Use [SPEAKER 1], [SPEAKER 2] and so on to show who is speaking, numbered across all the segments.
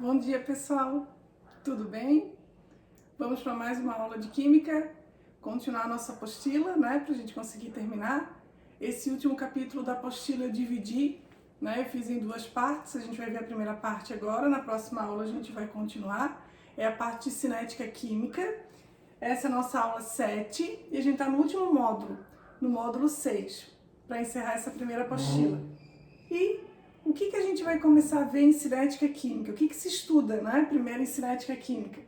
[SPEAKER 1] Bom dia, pessoal! Tudo bem? Vamos para mais uma aula de Química, continuar a nossa apostila, né, para a gente conseguir terminar. Esse último capítulo da apostila eu dividi, né, eu fiz em duas partes, a gente vai ver a primeira parte agora, na próxima aula a gente vai continuar. É a parte de cinética química, essa é a nossa aula 7 e a gente está no último módulo, no módulo 6, para encerrar essa primeira apostila. E o que a gente vai começar a ver em cinética química? O que se estuda, né, primeiro em cinética química?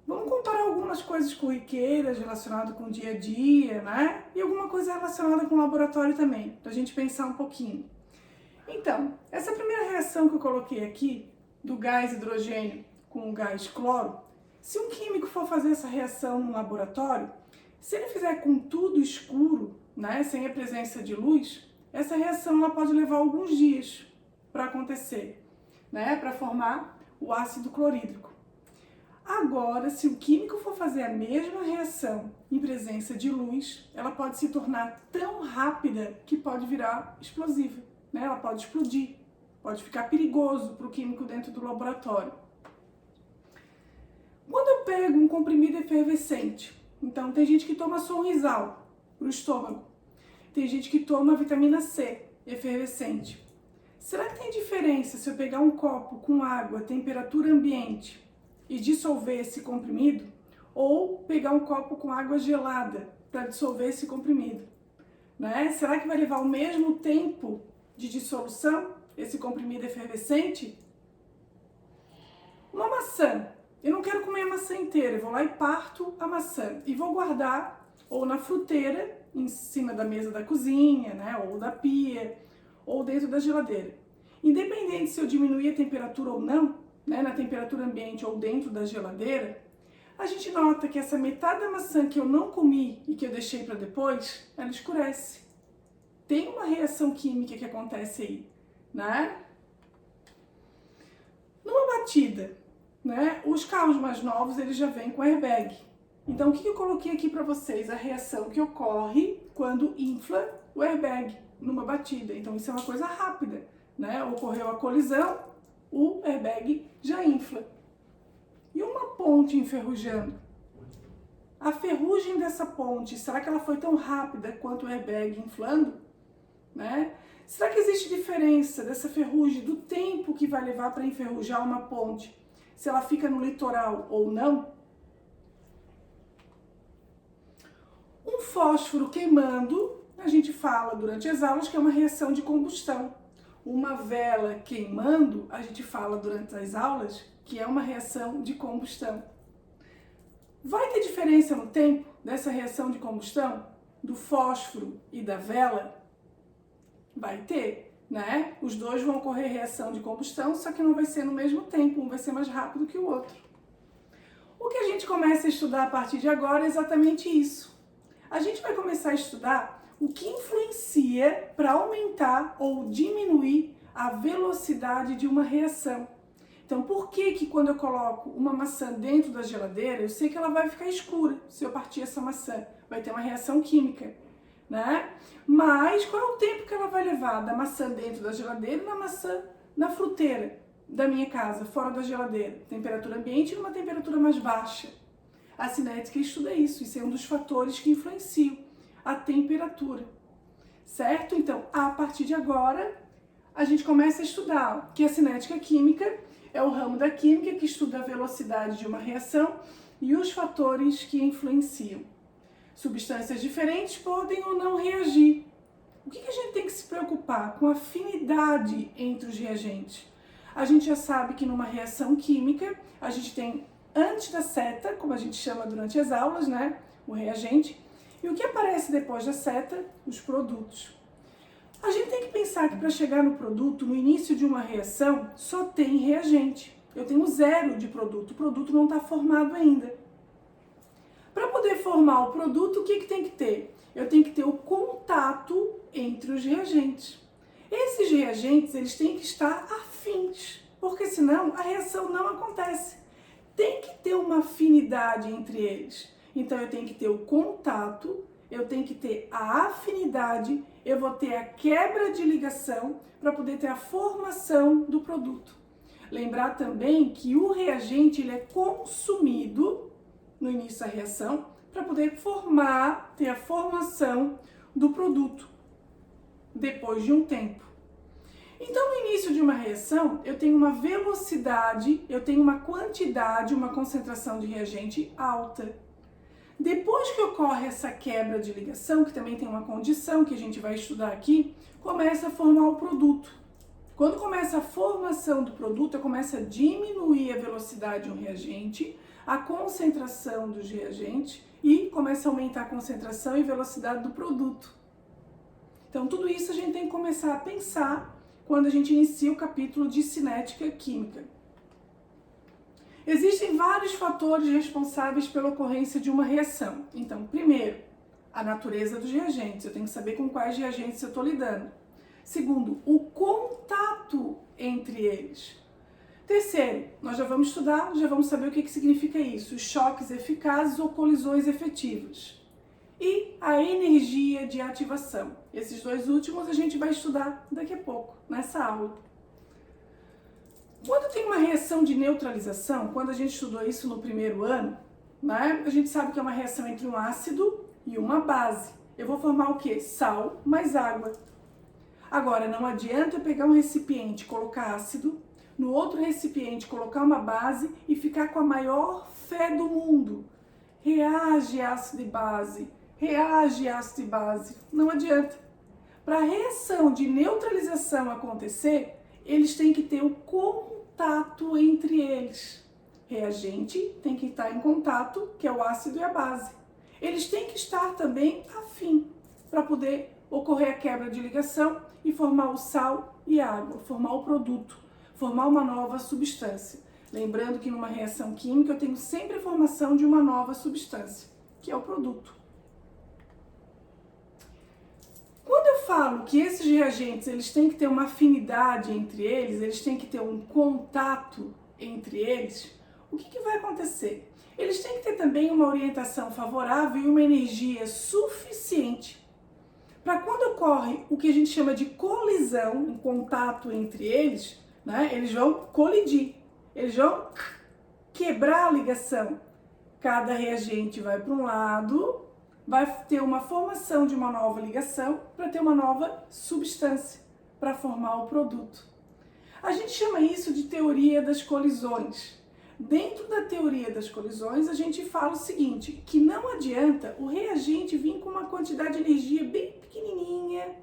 [SPEAKER 1] Vamos comparar algumas coisas corriqueiras relacionadas com o dia a dia, né? E alguma coisa relacionada com o laboratório também, para a gente pensar um pouquinho. Então, essa primeira reação que eu coloquei aqui, do gás hidrogênio com o gás cloro, se um químico for fazer essa reação no laboratório, se ele fizer com tudo escuro, né, sem a presença de luz, essa reação ela pode levar alguns dias para acontecer, né, para formar o ácido clorídrico. Agora, se o químico for fazer a mesma reação em presença de luz, ela pode se tornar tão rápida que pode virar explosiva, né? Ela pode explodir, pode ficar perigoso para o químico dentro do laboratório. Quando eu pego um comprimido efervescente, então tem gente que toma Sorrisal para o estômago, tem gente que toma vitamina C efervescente. Será que tem diferença se eu pegar um copo com água, temperatura ambiente, e dissolver esse comprimido, ou pegar um copo com água gelada para dissolver esse comprimido, né? Será que vai levar o mesmo tempo de dissolução, esse comprimido efervescente? Uma maçã, eu não quero comer a maçã inteira, eu vou lá e parto a maçã e vou guardar ou na fruteira, em cima da mesa da cozinha, né? Ou da pia, ou dentro da geladeira. Independente se eu diminuir a temperatura ou não, né, na temperatura ambiente ou dentro da geladeira, a gente nota que essa metade da maçã que eu não comi e que eu deixei para depois, ela escurece. Tem uma reação química que acontece aí, né? Numa batida, né, os carros mais novos eles já vêm com airbag. Então o que eu coloquei aqui para vocês? A reação que ocorre quando infla o airbag numa batida. Então isso é uma coisa rápida, né? Ocorreu a colisão, o airbag já infla. E uma ponte enferrujando? A ferrugem dessa ponte, será que ela foi tão rápida quanto o airbag inflando? Né? Será que existe diferença dessa ferrugem, do tempo que vai levar para enferrujar uma ponte, se ela fica no litoral ou não? Um fósforo queimando, a gente fala durante as aulas que é uma reação de combustão. Uma vela queimando, a gente fala durante as aulas que é uma reação de combustão. Vai ter diferença no tempo dessa reação de combustão? Do fósforo e da vela? Vai ter, né? Os dois vão ocorrer reação de combustão, só que não vai ser no mesmo tempo, um vai ser mais rápido que o outro. O que a gente começa a estudar a partir de agora é exatamente isso. A gente vai começar a estudar o que influencia para aumentar ou diminuir a velocidade de uma reação. Então, por que quando eu coloco uma maçã dentro da geladeira, eu sei que ela vai ficar escura se eu partir essa maçã, vai ter uma reação química, né? Mas qual é o tempo que ela vai levar da maçã dentro da geladeira e da maçã na fruteira da minha casa, fora da geladeira? Temperatura ambiente e uma temperatura mais baixa. A cinética estuda isso, isso é um dos fatores que influenciam a temperatura, certo? Então, a partir de agora, a gente começa a estudar que a cinética química é o ramo da química que estuda a velocidade de uma reação e os fatores que influenciam. Substâncias diferentes podem ou não reagir. O que a gente tem que se preocupar? Com a afinidade entre os reagentes. A gente já sabe que numa reação química, a gente tem antes da seta, como a gente chama durante as aulas, né? O reagente. E o que aparece depois da seta? Os produtos. A gente tem que pensar que para chegar no produto, no início de uma reação, só tem reagente. Eu tenho zero de produto, o produto não está formado ainda. Para poder formar o produto, o que tem que ter? Eu tenho que ter o contato entre os reagentes. Esses reagentes, eles têm que estar afins, porque senão a reação não acontece. Tem que ter uma afinidade entre eles. Então eu tenho que ter o contato, eu tenho que ter a afinidade, eu vou ter a quebra de ligação para poder ter a formação do produto. Lembrar também que o reagente ele é consumido no início da reação para poder ter a formação do produto depois de um tempo. Então, no início de uma reação, eu tenho uma velocidade, eu tenho uma quantidade, uma concentração de reagente alta. Depois que ocorre essa quebra de ligação, que também tem uma condição que a gente vai estudar aqui, começa a formar o produto. Quando começa a formação do produto, eu começo a diminuir a velocidade de um reagente, a concentração dos reagentes e começa a aumentar a concentração e velocidade do produto. Então, tudo isso a gente tem que começar a pensar quando a gente inicia o capítulo de cinética química. Existem vários fatores responsáveis pela ocorrência de uma reação. Então, primeiro, a natureza dos reagentes. Eu tenho que saber com quais reagentes eu estou lidando. Segundo, o contato entre eles. Terceiro, nós já vamos estudar, já vamos saber o que significa isso. Os choques eficazes ou colisões efetivas. E a energia de ativação. Esses dois últimos a gente vai estudar daqui a pouco, nessa aula. Quando tem uma reação de neutralização, quando a gente estudou isso no primeiro ano, né, a gente sabe que é uma reação entre um ácido e uma base. Eu vou formar o quê? Sal mais água. Agora, não adianta eu pegar um recipiente e colocar ácido, no outro recipiente colocar uma base e ficar com a maior fé do mundo. Reage ácido e base, reage ácido e base. Não adianta. Para a reação de neutralização acontecer, eles têm que ter o contato entre eles. Reagente tem que estar em contato, que é o ácido e a base. Eles têm que estar também afim, para poder ocorrer a quebra de ligação e formar o sal e a água, formar o produto, formar uma nova substância. Lembrando que numa reação química eu tenho sempre a formação de uma nova substância, que é o produto. Quando eu falo que esses reagentes eles têm que ter uma afinidade entre eles têm que ter um contato entre eles, o que vai acontecer? Eles têm que ter também uma orientação favorável e uma energia suficiente para quando ocorre o que a gente chama de colisão, um contato entre eles, né, eles vão colidir, eles vão quebrar a ligação. Cada reagente vai para um lado, vai ter uma formação de uma nova ligação para ter uma nova substância para formar o produto. A gente chama isso de teoria das colisões. Dentro da teoria das colisões, a gente fala o seguinte, que não adianta o reagente vir com uma quantidade de energia bem pequenininha,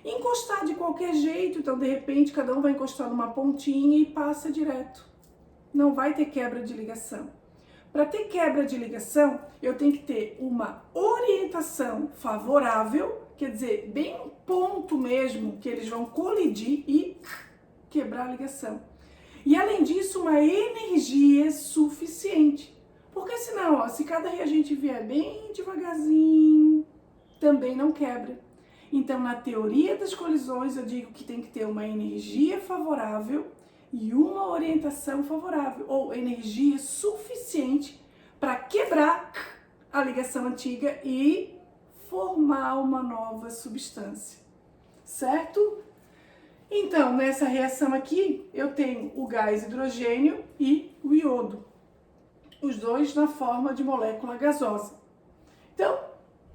[SPEAKER 1] encostar de qualquer jeito, então de repente cada um vai encostar numa pontinha e passa direto. Não vai ter quebra de ligação. Para ter quebra de ligação, eu tenho que ter uma orientação favorável, quer dizer, bem um ponto mesmo que eles vão colidir e quebrar a ligação. E além disso, uma energia suficiente. Porque senão, ó, se cada reagente vier bem devagarzinho, também não quebra. Então, na teoria das colisões, eu digo que tem que ter uma energia favorável e uma orientação favorável, ou energia suficiente para quebrar a ligação antiga e formar uma nova substância, certo? Então, nessa reação aqui, eu tenho o gás hidrogênio e o iodo, os dois na forma de molécula gasosa. Então,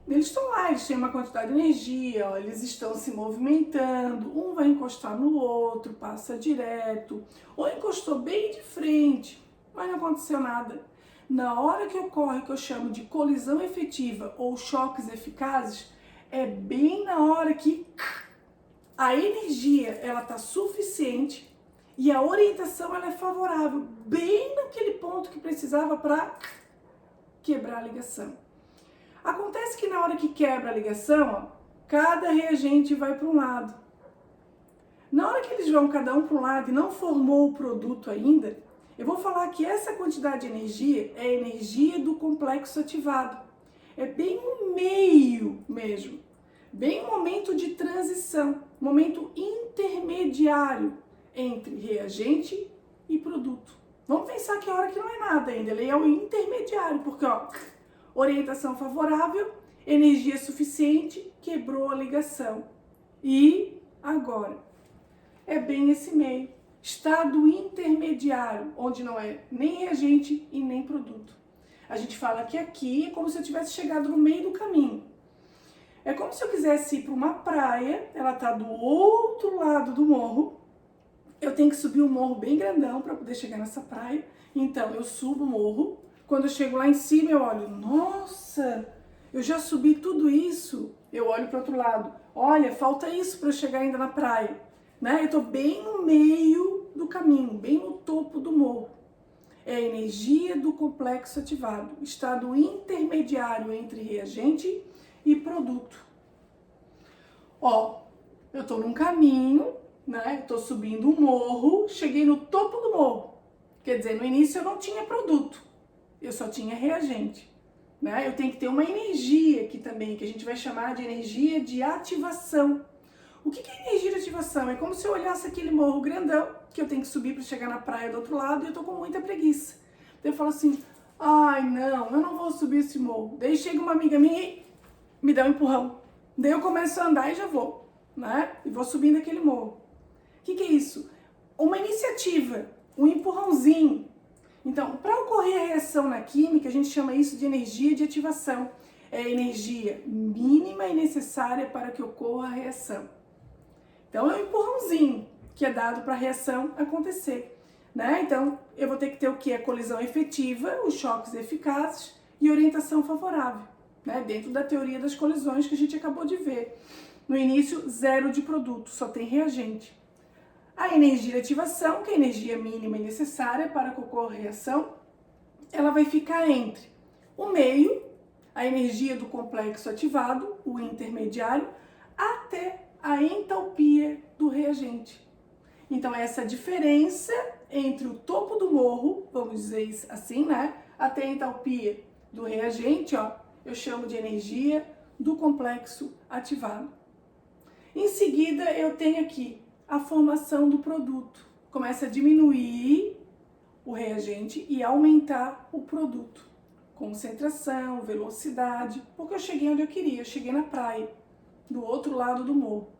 [SPEAKER 1] eles estão lá, eles têm uma quantidade de energia, ó, eles estão se movimentando, um vai encostar no outro, passa direto, ou encostou bem de frente, mas não aconteceu nada. Na hora que ocorre o que eu chamo de colisão efetiva ou choques eficazes, é bem na hora que a energia ela está suficiente e a orientação ela é favorável, bem naquele ponto que precisava para quebrar a ligação. Acontece que na hora que quebra a ligação, ó, cada reagente vai para um lado. Na hora que eles vão cada um para um lado e não formou o produto ainda, eu vou falar que essa quantidade de energia é a energia do complexo ativado. É bem no meio mesmo, bem um momento de transição, momento intermediário entre reagente e produto. Vamos pensar que a hora que não é nada ainda, ele é o intermediário, porque ó, orientação favorável, energia suficiente, quebrou a ligação. E agora? É bem esse meio. Estado intermediário, onde não é nem reagente e nem produto. A gente fala que aqui é como se eu tivesse chegado no meio do caminho. É como se eu quisesse ir para uma praia, ela está do outro lado do morro, eu tenho que subir um morro bem grandão para poder chegar nessa praia. Então, eu subo o morro, quando eu chego lá em cima eu olho, nossa, eu já subi tudo isso. Eu olho para o outro lado, olha, falta isso para eu chegar ainda na praia. Né? Eu estou bem no meio do caminho, bem no topo do morro. É a energia do complexo ativado, estado intermediário entre reagente e produto. Ó, eu estou num caminho, né? Estou subindo um morro, cheguei no topo do morro. Quer dizer, no início eu não tinha produto, eu só tinha reagente. Né? Eu tenho que ter uma energia aqui também, que a gente vai chamar de energia de ativação. O que é energia de ativação? É como se eu olhasse aquele morro grandão, que eu tenho que subir para chegar na praia do outro lado, e eu tô com muita preguiça. Daí eu falo assim, ai não, eu não vou subir esse morro. Daí chega uma amiga minha e me dá um empurrão. Daí eu começo a andar e já vou, né? E vou subindo aquele morro. O que é isso? Uma iniciativa, um empurrãozinho. Então, para ocorrer a reação na química, a gente chama isso de energia de ativação. É a energia mínima e necessária para que ocorra a reação. Então, é um empurrãozinho que é dado para a reação acontecer. Né? Então, eu vou ter que ter o que? A colisão efetiva, os choques eficazes e orientação favorável. Né? Dentro da teoria das colisões que a gente acabou de ver. No início, zero de produto, só tem reagente. A energia de ativação, que é a energia mínima e necessária para que ocorra a reação, ela vai ficar entre o meio, a energia do complexo ativado, o intermediário, até a entalpia do reagente. Então, essa diferença entre o topo do morro, vamos dizer assim, né, até a entalpia do reagente, ó, eu chamo de energia do complexo ativado. Em seguida, eu tenho aqui a formação do produto. Começa a diminuir o reagente e aumentar o produto. Concentração, velocidade, porque eu cheguei onde eu queria, eu cheguei na praia, do outro lado do morro.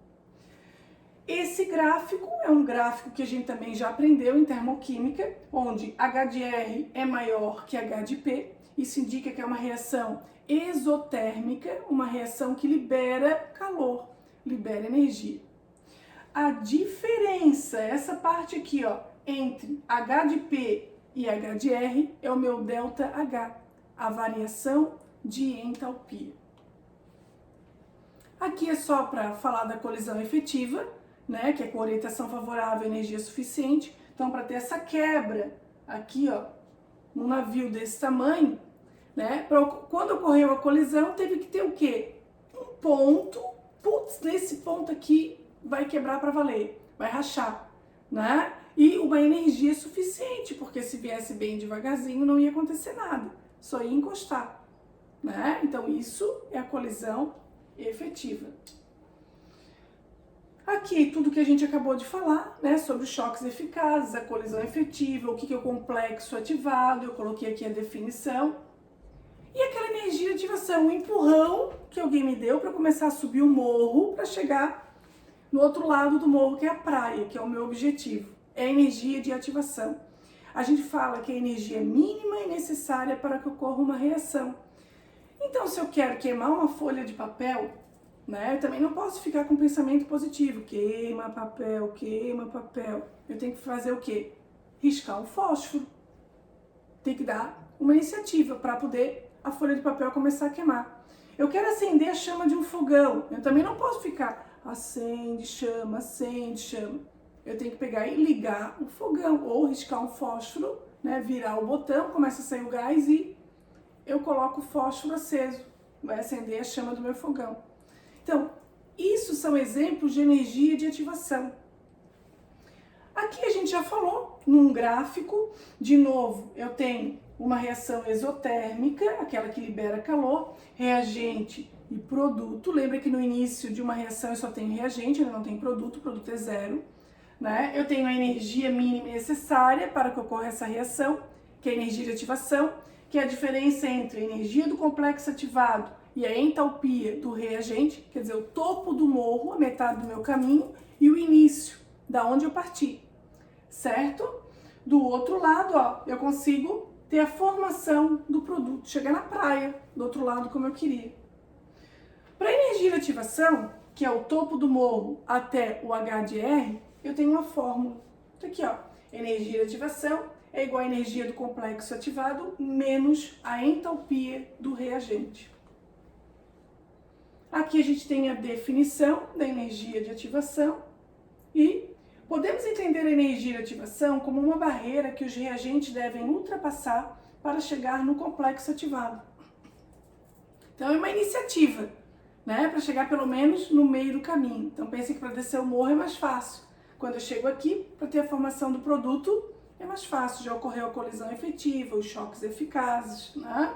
[SPEAKER 1] Esse gráfico é um gráfico que a gente também já aprendeu em termoquímica, onde H de R é maior que H de P. Isso indica que é uma reação exotérmica, uma reação que libera calor, libera energia. A diferença, essa parte aqui, ó, entre H de P e H de R é o meu ΔH, a variação de entalpia. Aqui é só para falar da colisão efetiva, né, que é com orientação favorável, energia suficiente. Então, para ter essa quebra aqui, ó, num navio desse tamanho, né, quando ocorreu a colisão, teve que ter o quê? Um ponto, putz, nesse ponto aqui vai quebrar para valer, vai rachar, né? E uma energia suficiente, porque se viesse bem devagarzinho não ia acontecer nada, só ia encostar, né? Então isso é a colisão efetiva. Aqui tudo que a gente acabou de falar, né, sobre os choques eficazes, a colisão efetiva, o que é o complexo ativado, eu coloquei aqui a definição. E aquela energia de ativação, um empurrão que alguém me deu para começar a subir o morro para chegar no outro lado do morro, que é a praia, que é o meu objetivo. É a energia de ativação. A gente fala que é a energia mínima e necessária para que ocorra uma reação. Então, se eu quero queimar uma folha de papel, né, eu também não posso ficar com pensamento positivo. Queima papel, queima papel. Eu tenho que fazer o quê? Riscar um fósforo. Tem que dar uma iniciativa para poder a folha de papel começar a queimar. Eu quero acender a chama de um fogão. Eu também não posso ficar acende, chama, acende, chama. Eu tenho que pegar e ligar o fogão ou riscar um fósforo, né, virar o botão, começa a sair o gás e eu coloco o fósforo aceso. Vai acender a chama do meu fogão. Então, isso são exemplos de energia de ativação. Aqui a gente já falou num gráfico, de novo, eu tenho uma reação exotérmica, aquela que libera calor, reagente e produto. Lembra que no início de uma reação eu só tenho reagente, eu não tenho produto, o produto é zero. Né? Eu tenho a energia mínima necessária para que ocorra essa reação, que é a energia de ativação, que é a diferença entre a energia do complexo ativado e a entalpia do reagente, quer dizer, o topo do morro, a metade do meu caminho, e o início, da onde eu parti. certo? Do outro lado, ó, eu consigo ter a formação do produto, chegar na praia, do outro lado como eu queria. Para a energia de ativação, que é o topo do morro até o H de R, eu tenho uma fórmula. Isso aqui, ó, energia de ativação é igual a energia do complexo ativado menos a entalpia do reagente. Aqui a gente tem a definição da energia de ativação e podemos entender a energia de ativação como uma barreira que os reagentes devem ultrapassar para chegar no complexo ativado. Então é uma iniciativa, né, para chegar pelo menos no meio do caminho. Então pense que para descer o morro é mais fácil. Quando eu chego aqui, para ter a formação do produto, é mais fácil, já ocorreu a colisão efetiva, os choques eficazes, né?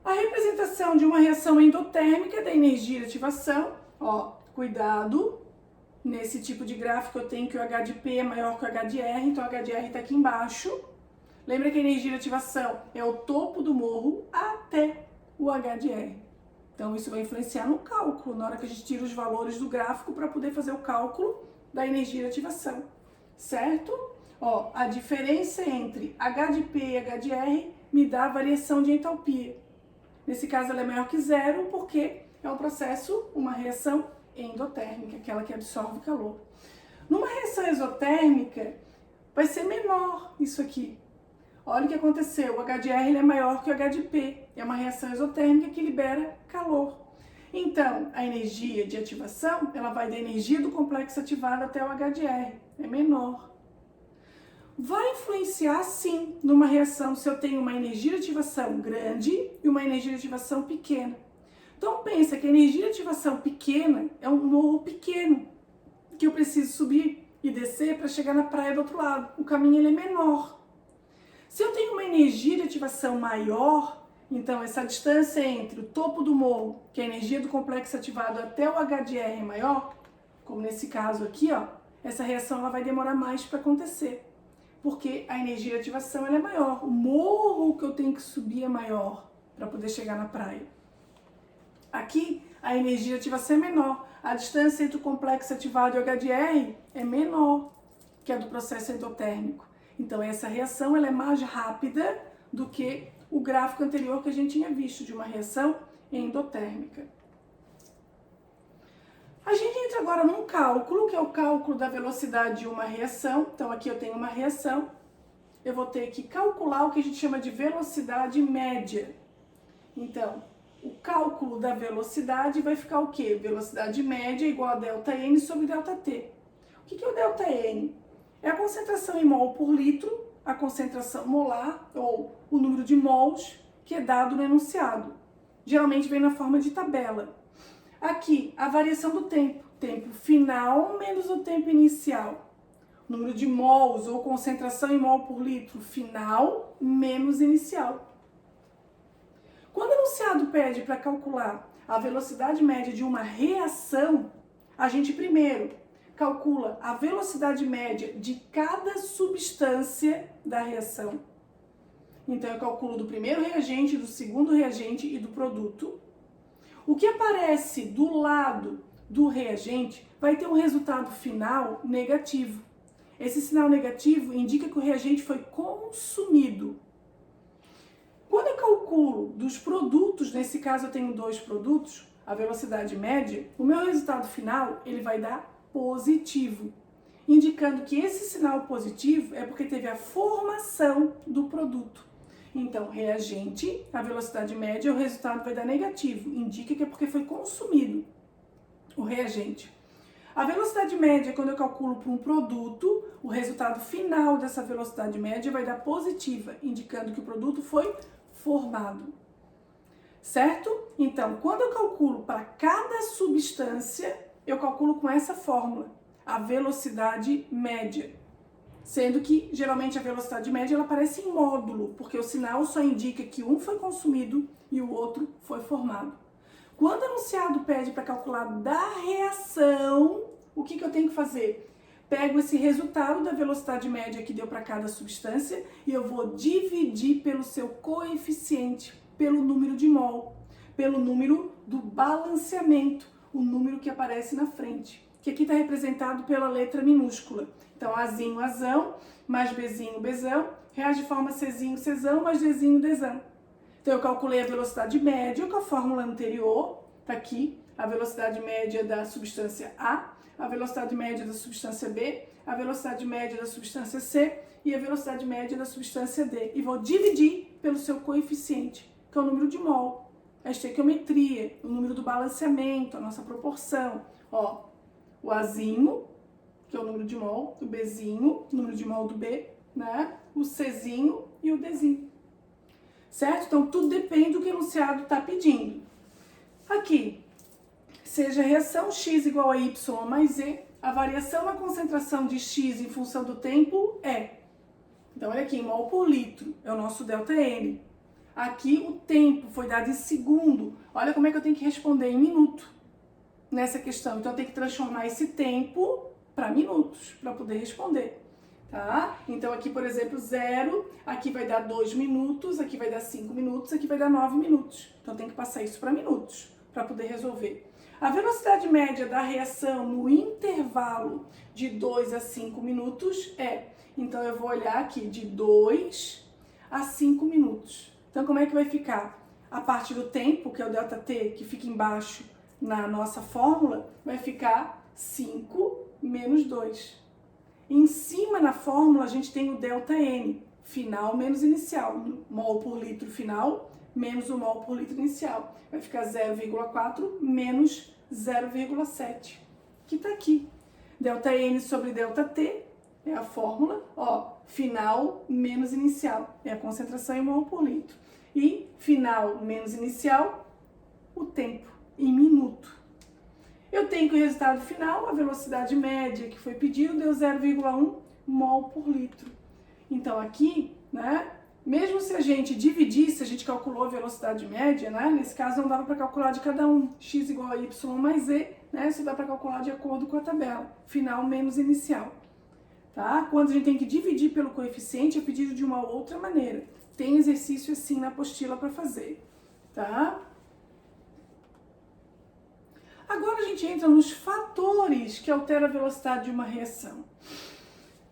[SPEAKER 1] A representação de uma reação endotérmica da energia de ativação, ó, cuidado, nesse tipo de gráfico eu tenho que o H de P é maior que o H de R, então o H de R está aqui embaixo. Lembra que a energia de ativação é o topo do morro até o H de R. Então isso vai influenciar no cálculo, na hora que a gente tira os valores do gráfico para poder fazer o cálculo da energia de ativação, certo? Ó, a diferença entre H de P e H de R me dá a variação de entalpia. Nesse caso ela é maior que zero porque é um processo, uma reação endotérmica, aquela que absorve calor. Numa reação exotérmica vai ser menor isso aqui. Olha o que aconteceu, o H de R ele é maior que o H de P, é uma reação exotérmica que libera calor. Então, a energia de ativação, ela vai da energia do complexo ativado até o H de R, é menor. Vai influenciar sim numa reação se eu tenho uma energia de ativação grande e uma energia de ativação pequena. Então pensa que a energia de ativação pequena é um morro pequeno que eu preciso subir e descer para chegar na praia do outro lado. O caminho ele é menor. Se eu tenho uma energia de ativação maior, então essa distância entre o topo do morro, que é a energia do complexo ativado, até o H de R é maior, como nesse caso aqui, ó, essa reação ela vai demorar mais para acontecer. Porque a energia de ativação ela é maior, o morro que eu tenho que subir é maior para poder chegar na praia. Aqui a energia de ativação é menor, a distância entre o complexo ativado e o H de R é menor que a do processo endotérmico. Então essa reação ela é mais rápida do que o gráfico anterior que a gente tinha visto de uma reação endotérmica. A gente entra agora num cálculo, que é o cálculo da velocidade de uma reação. Então aqui eu tenho uma reação, eu vou ter que calcular o que a gente chama de velocidade média. Então, o cálculo da velocidade vai ficar o quê? Velocidade média igual a ΔN sobre ΔT. O que é o ΔN? É a concentração em mol por litro, a concentração molar, ou o número de mols, que é dado no enunciado. Geralmente vem na forma de tabela. Aqui, a variação do tempo. Tempo final menos o tempo inicial. Número de mols ou concentração em mol por litro final menos inicial. Quando o enunciado pede para calcular a velocidade média de uma reação, a gente primeiro calcula a velocidade média de cada substância da reação. Então, eu calculo do primeiro reagente, do segundo reagente e do produto. O que aparece do lado do reagente vai ter um resultado final negativo. Esse sinal negativo indica que o reagente foi consumido. Quando eu calculo dos produtos, nesse caso eu tenho 2 produtos, a velocidade média, o meu resultado final ele vai dar positivo, indicando que esse sinal positivo é porque teve a formação do produto. Então, reagente, a velocidade média, o resultado vai dar negativo, indica que é porque foi consumido o reagente. A velocidade média, quando eu calculo para um produto, o resultado final dessa velocidade média vai dar positiva, indicando que o produto foi formado. Certo? Então, quando eu calculo para cada substância, eu calculo com essa fórmula, a velocidade média. Sendo que, geralmente, a velocidade média ela aparece em módulo, porque o sinal só indica que um foi consumido e o outro foi formado. Quando o enunciado pede para calcular da reação, o que eu tenho que fazer? Pego esse resultado da velocidade média que deu para cada substância e eu vou dividir pelo seu coeficiente, pelo número de mol, pelo número do balanceamento, o número que aparece na frente, que aqui está representado pela letra minúscula. Então, Azinho, Azão, mais Bzinho, Bzão, reage de forma Czinho, Czão, mais Dzinho, Dzão. Então, eu calculei a velocidade média com a fórmula anterior, está aqui, a velocidade média da substância A velocidade média da substância B, a velocidade média da substância C e a velocidade média da substância D. E vou dividir pelo seu coeficiente, que é o número de mol, a estequiometria, o número do balanceamento, a nossa proporção. Ó, o Azinho, que é o número de mol, o Bzinho, o número de mol do B, né? O Czinho e o Dzinho. Certo? Então, tudo depende do que o enunciado está pedindo. Aqui, seja a reação x igual a y mais z, a variação na concentração de x em função do tempo é. Então, olha aqui, mol por litro, é o nosso ΔN. Aqui, o tempo foi dado em segundo. Olha como é que eu tenho que responder em minuto nessa questão. Então, eu tenho que transformar esse tempo para minutos, para poder responder. Tá? Então, aqui, por exemplo, 0, aqui vai dar 2 minutos, aqui vai dar 5 minutos, aqui vai dar 9 minutos. Então, tem que passar isso para minutos, para poder resolver. A velocidade média da reação no intervalo de 2 a 5 minutos é... Então, eu vou olhar aqui de 2 a 5 minutos. Então, como é que vai ficar? A parte do tempo, que é o ΔT, que fica embaixo na nossa fórmula, vai ficar 5 menos 2. Em cima na fórmula, a gente tem o ΔN, final menos inicial, mol por litro final menos o mol por litro inicial. Vai ficar 0,4 menos 0,7, que está aqui. ΔN sobre ΔT é a fórmula, ó, final menos inicial, é a concentração em mol por litro. E final menos inicial, o tempo, em minuto. Eu tenho que o resultado final, a velocidade média que foi pedido, deu 0,1 mol por litro. Então aqui, né, mesmo se a gente dividisse, a gente calculou a velocidade média, né, nesse caso não dava para calcular de cada um, x igual a y mais z, né, isso dá para calcular de acordo com a tabela, final menos inicial. Tá? Quando a gente tem que dividir pelo coeficiente, é pedido de uma outra maneira. Tem exercício assim na apostila para fazer, tá? Agora a gente entra nos fatores que alteram a velocidade de uma reação.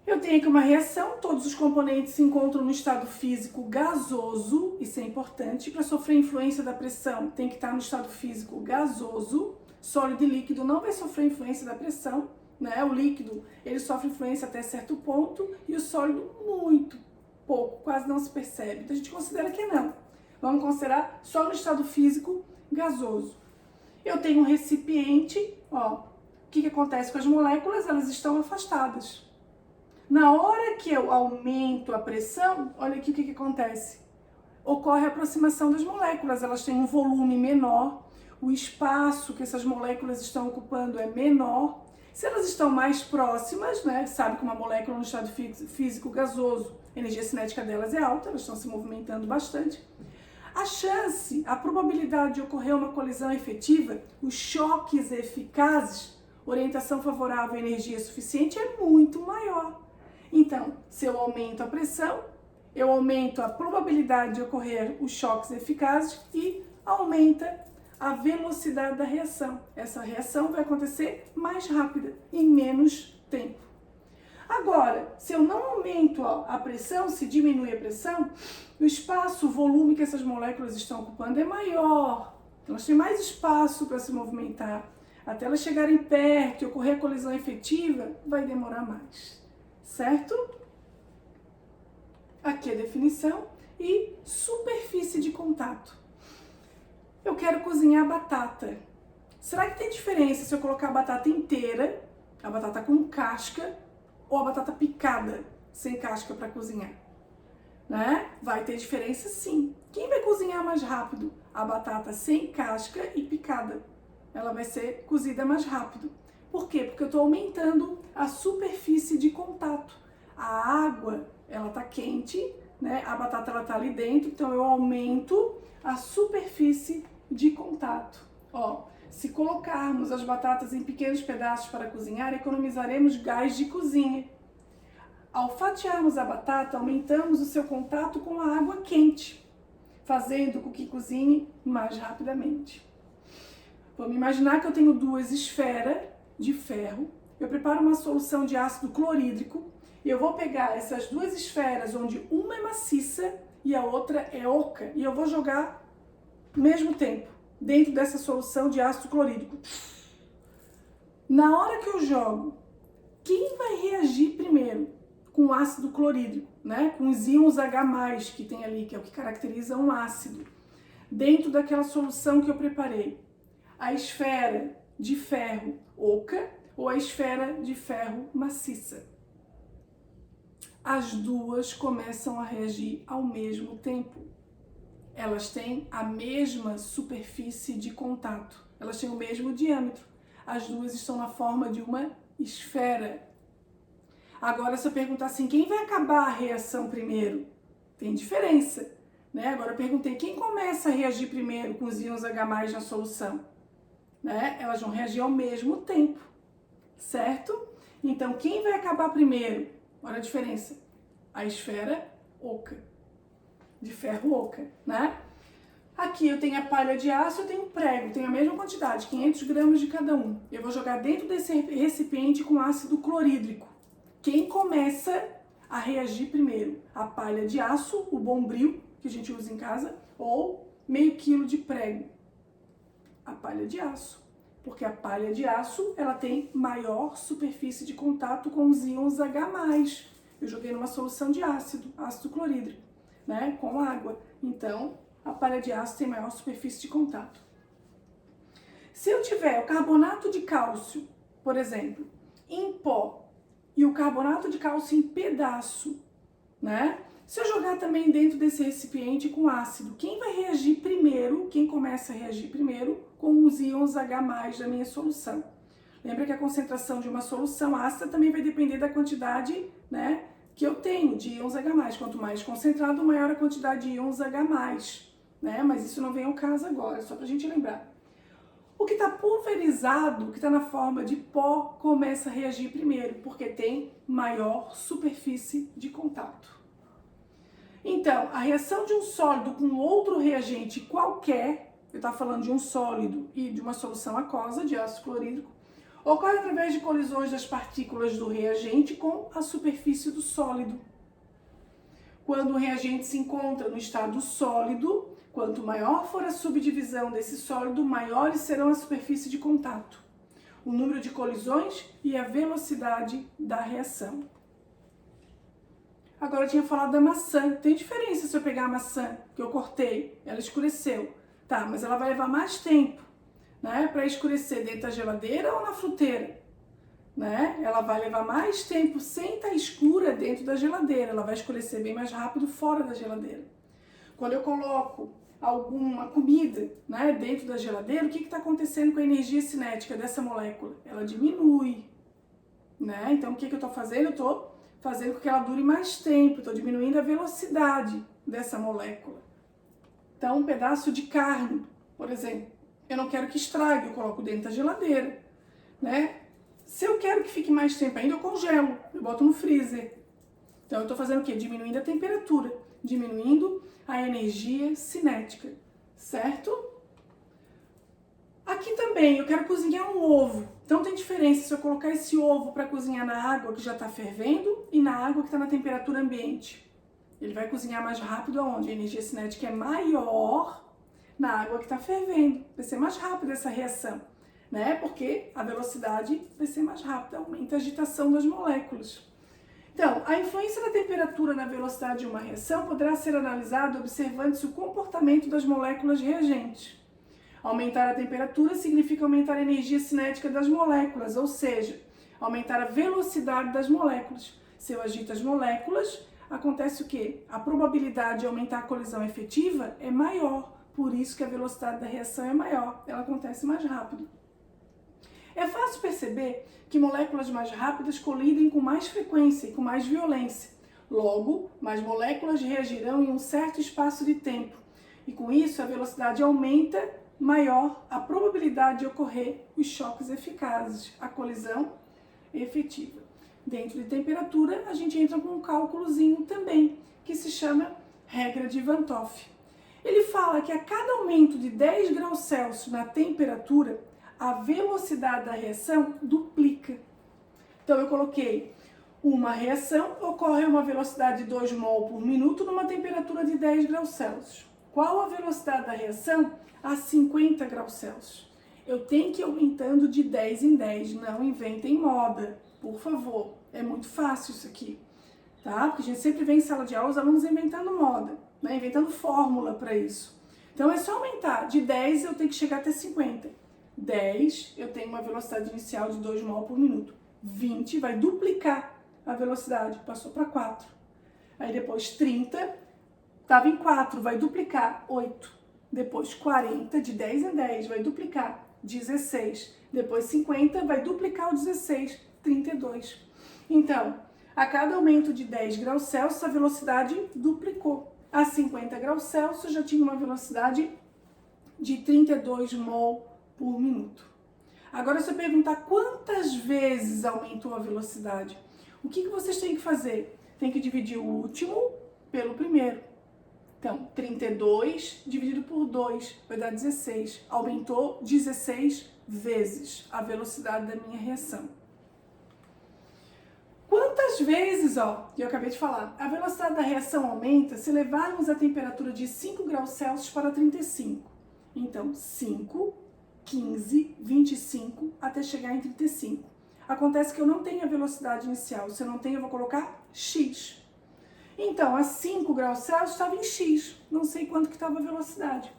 [SPEAKER 1] Eu tenho aqui uma reação, todos os componentes se encontram no estado físico gasoso, isso é importante, para sofrer influência da pressão tem que estar no estado físico gasoso, sólido e líquido não vai sofrer influência da pressão, né? O líquido ele sofre influência até certo ponto e o sólido muito pouco, quase não se percebe, então a gente considera que não. Vamos considerar só no estado físico gasoso. Eu tenho um recipiente, ó, o que acontece com as moléculas? Elas estão afastadas. Na hora que eu aumento a pressão, olha aqui o que acontece. Ocorre a aproximação das moléculas, elas têm um volume menor, o espaço que essas moléculas estão ocupando é menor. Se elas estão mais próximas, né, sabe que uma molécula no estado físico gasoso, a energia cinética delas é alta, elas estão se movimentando bastante. A chance, a probabilidade de ocorrer uma colisão efetiva, os choques eficazes, orientação favorável à energia suficiente é muito maior. Então, se eu aumento a pressão, eu aumento a probabilidade de ocorrer os choques eficazes e aumenta a velocidade da reação. Essa reação vai acontecer mais rápida, em menos tempo. Agora, se eu não aumento a pressão, se diminui a pressão, o espaço, o volume que essas moléculas estão ocupando é maior. Então, elas têm mais espaço para se movimentar. Até elas chegarem perto e ocorrer a colisão efetiva, vai demorar mais. Certo? Aqui a definição. E superfície de contato. Eu quero cozinhar batata. Será que tem diferença se eu colocar a batata inteira, a batata com casca, ou a batata picada, sem casca para cozinhar? Né? Vai ter diferença sim. Quem vai cozinhar mais rápido? A batata sem casca e picada. Ela vai ser cozida mais rápido. Por quê? Porque eu estou aumentando a superfície de contato. A água, ela está quente, né? A batata ela está ali dentro, então eu aumento a superfície de contato. Ó, se colocarmos as batatas em pequenos pedaços para cozinhar, economizaremos gás de cozinha. Ao fatiarmos a batata, aumentamos o seu contato com a água quente, fazendo com que cozinhe mais rapidamente. Vamos imaginar que eu tenho duas esferas de ferro, eu preparo uma solução de ácido clorídrico e eu vou pegar essas duas esferas onde uma é maciça e a outra é oca e eu vou jogar ao mesmo tempo dentro dessa solução de ácido clorídrico. Na hora que eu jogo, quem vai reagir primeiro com o ácido clorídrico, né? Com os íons H+, que tem ali, que é o que caracteriza um ácido, dentro daquela solução que eu preparei? A esfera de ferro oca ou a esfera de ferro maciça? As duas começam a reagir ao mesmo tempo. Elas têm a mesma superfície de contato, elas têm o mesmo diâmetro. As duas estão na forma de uma esfera. Agora, se eu perguntar assim, quem vai acabar a reação primeiro? Tem diferença, né? Agora eu perguntei, quem começa a reagir primeiro com os íons H+ na solução? Né? Elas vão reagir ao mesmo tempo, certo? Então, quem vai acabar primeiro? Olha a diferença. A esfera oca, de ferro oca, né? Aqui eu tenho a palha de aço, eu tenho o prego, tenho a mesma quantidade, 500 gramas de cada um. Eu vou jogar dentro desse recipiente com ácido clorídrico. Quem começa a reagir primeiro? A palha de aço, o bombril, que a gente usa em casa, ou meio quilo de prego? A palha de aço. Porque a palha de aço, ela tem maior superfície de contato com os íons H+. Eu joguei numa solução de ácido clorídrico, né, com água. Então, a palha de aço tem maior superfície de contato. Se eu tiver o carbonato de cálcio, por exemplo, em pó, e o carbonato de cálcio em pedaço, né? Se eu jogar também dentro desse recipiente com ácido, quem vai reagir primeiro, quem começa a reagir primeiro com os íons H+ da minha solução? Lembra que a concentração de uma solução ácida também vai depender da quantidade, né, que eu tenho de íons H+. Quanto mais concentrado, maior a quantidade de íons H+, né? Mas isso não vem ao caso agora, só pra gente lembrar. O que está pulverizado, que está na forma de pó, começa a reagir primeiro, porque tem maior superfície de contato. Então, a reação de um sólido com outro reagente qualquer, eu estava falando de um sólido e de uma solução aquosa, de ácido clorídrico, ocorre através de colisões das partículas do reagente com a superfície do sólido. Quando o reagente se encontra no estado sólido, quanto maior for a subdivisão desse sólido, maiores serão a superfície de contato, o número de colisões e a velocidade da reação. Agora eu tinha falado da maçã. Tem diferença se eu pegar a maçã que eu cortei, ela escureceu, tá? Mas ela vai levar mais tempo, né, para escurecer dentro da geladeira ou na fruteira, né? Ela vai levar mais tempo sem estar escura dentro da geladeira, ela vai escurecer bem mais rápido fora da geladeira. Quando eu coloco alguma comida, né, dentro da geladeira, o que está acontecendo com a energia cinética dessa molécula? Ela diminui, né? Então o que eu estou fazendo? Eu estou fazendo com que ela dure mais tempo, estou diminuindo a velocidade dessa molécula. Então um pedaço de carne, por exemplo, eu não quero que estrague, eu coloco dentro da geladeira, né? Se eu quero que fique mais tempo ainda, eu congelo, eu boto no freezer. Então eu estou fazendo o quê? Diminuindo a temperatura, diminuindo a energia cinética, certo? Aqui também eu quero cozinhar um ovo. Então tem diferença se eu colocar esse ovo para cozinhar na água que já está fervendo e na água que está na temperatura ambiente. Ele vai cozinhar mais rápido aonde? A energia cinética é maior na água que está fervendo. Vai ser mais rápida essa reação, né? Porque a velocidade vai ser mais rápida, aumenta a agitação das moléculas. Então, a influência da temperatura na velocidade de uma reação poderá ser analisada observando-se o comportamento das moléculas reagentes. Aumentar a temperatura significa aumentar a energia cinética das moléculas, ou seja, aumentar a velocidade das moléculas. Se eu agito as moléculas, acontece o quê? A probabilidade de aumentar a colisão efetiva é maior, por isso que a velocidade da reação é maior, ela acontece mais rápido. É fácil perceber que moléculas mais rápidas colidem com mais frequência e com mais violência. Logo, mais moléculas reagirão em um certo espaço de tempo. E com isso, a velocidade aumenta, maior a probabilidade de ocorrer os choques eficazes, a colisão efetiva. Dentro de temperatura, a gente entra com um cálculozinho também, que se chama regra de Van 't Hoff. Ele fala que a cada aumento de 10 graus Celsius na temperatura, a velocidade da reação duplica. Então eu coloquei uma reação, ocorre a uma velocidade de 2 mol por minuto numa temperatura de 10 graus Celsius. Qual a velocidade da reação? A 50 graus Celsius. Eu tenho que ir aumentando de 10 em 10, não inventem moda, por favor. É muito fácil isso aqui, tá? Porque a gente sempre vê em sala de aula os alunos inventando moda, né? Inventando fórmula para isso. Então é só aumentar. De 10 eu tenho que chegar até 50. 10 eu tenho uma velocidade inicial de 2 mol por minuto. 20 vai duplicar a velocidade, passou para 4. Aí depois 30, estava em 4, vai duplicar, 8. Depois 40, de 10 em 10, vai duplicar, 16. Depois 50, vai duplicar o 16, 32. Então, a cada aumento de 10 graus Celsius, a velocidade duplicou. A 50 graus Celsius já tinha uma velocidade de 32 mol por minuto. Agora, se eu perguntar quantas vezes aumentou a velocidade, o que vocês têm que fazer? Tem que dividir o último pelo primeiro. Então, 32 dividido por 2 vai dar 16. Aumentou 16 vezes a velocidade da minha reação. Quantas vezes, eu acabei de falar, a velocidade da reação aumenta se levarmos a temperatura de 5 graus Celsius para 35. Então, 5, 15, 25 até chegar em 35. Acontece que eu não tenho a velocidade inicial. Se eu não tenho, eu vou colocar X. Então, a 5 graus Celsius estava em X. Não sei quanto que estava a velocidade.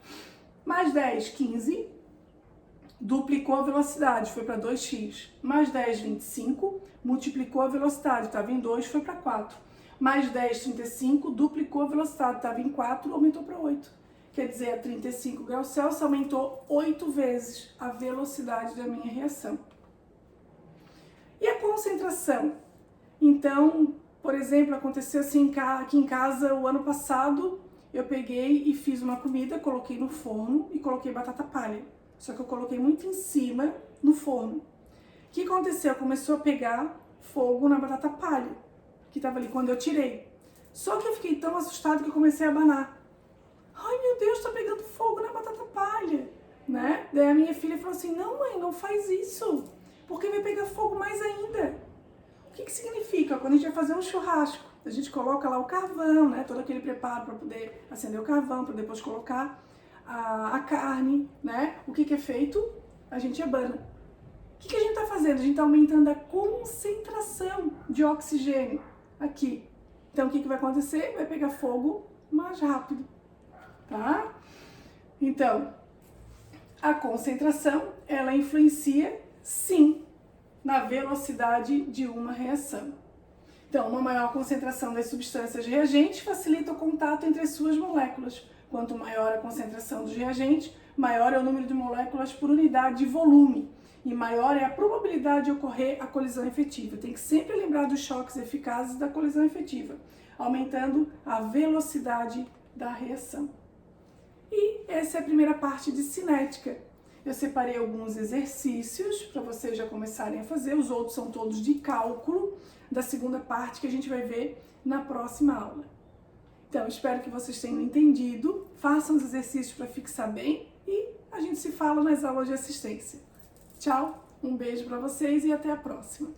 [SPEAKER 1] Mais 10, 15. Duplicou a velocidade, foi para 2x. Mais 10, 25. Multiplicou a velocidade, estava em 2, foi para 4. Mais 10, 35. Duplicou a velocidade, estava em 4, aumentou para 8. Quer dizer, a 35 graus Celsius aumentou 8 vezes a velocidade da minha reação. E a concentração? Então, por exemplo, aconteceu assim aqui em casa o ano passado, eu peguei e fiz uma comida, coloquei no forno e coloquei batata palha. Só que eu coloquei muito em cima no forno. O que aconteceu? Começou a pegar fogo na batata palha, que estava ali quando eu tirei. Só que eu fiquei tão assustada que eu comecei a abanar. Ai meu Deus, tá pegando fogo na batata palha, né? Daí a minha filha falou assim, não mãe, não faz isso, porque vai pegar fogo mais ainda. O que significa? Quando a gente vai fazer um churrasco, a gente coloca lá o carvão, né? Todo aquele preparo para poder acender o carvão, para depois colocar a carne, né? O que é feito? A gente abana. O que a gente está fazendo? A gente está aumentando a concentração de oxigênio aqui. Então o que vai acontecer? Vai pegar fogo mais rápido, tá? Então, a concentração, ela influencia, sim, na velocidade de uma reação. Então, uma maior concentração das substâncias reagentes facilita o contato entre as suas moléculas. Quanto maior a concentração dos reagentes, maior é o número de moléculas por unidade de volume e maior é a probabilidade de ocorrer a colisão efetiva. Tem que sempre lembrar dos choques eficazes da colisão efetiva, aumentando a velocidade da reação. E essa é a primeira parte de cinética. Eu separei alguns exercícios para vocês já começarem a fazer, os outros são todos de cálculo, da segunda parte que a gente vai ver na próxima aula. Então, espero que vocês tenham entendido, façam os exercícios para fixar bem e a gente se fala nas aulas de assistência. Tchau, um beijo para vocês e até a próxima.